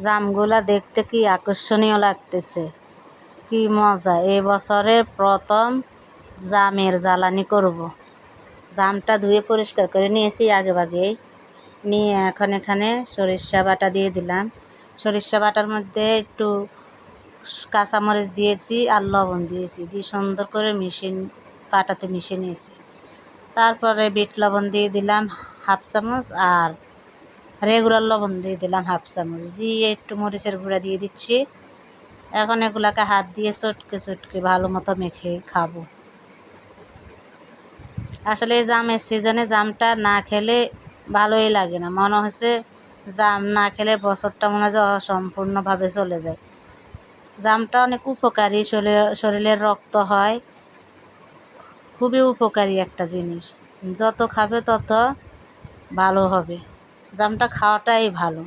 জামগুলা দেখতে কি আকর্ষণীয় লাগতেছে, কি মজা। এই বছরে প্রথম জামের জ্বালানি করব। জামটা ধুয়ে পরিষ্কার করে নিয়েছি আগে ভাগেই। নিয়ে এখন এখানে সরিষা বাটা দিয়ে দিলাম। সরিষা বাটার মধ্যে একটু কাঁচামরিচ দিয়েছি আর লবণ দিয়েছি, দিয়ে সুন্দর করে পাটাতে মিশিয়ে নিয়েছি। তারপরে বিট লবণ দিয়ে দিলাম 1/2 চামচ আর রেগুলার লবণ দিয়ে দিলাম 1/2 চামচ, দিয়ে একটু মরিচের গুঁড়া দিয়ে দিচ্ছি। এখন এগুলাকে হাত দিয়ে চটকে চটকে ভালো মতো মেখে খাবো। আসলে এই জামের সিজনে জামটা না খেলে ভালোই লাগে না, মনে হচ্ছে জাম না খেলে বছরটা মনে হয় অসম্পূর্ণভাবে চলে যায়। জামটা অনেক উপকারী, শরীরের রক্ত হয়, খুবই উপকারী একটা জিনিস। যত খাবে তত ভালো হবে, জামটা খাওয়াটাই ভালো।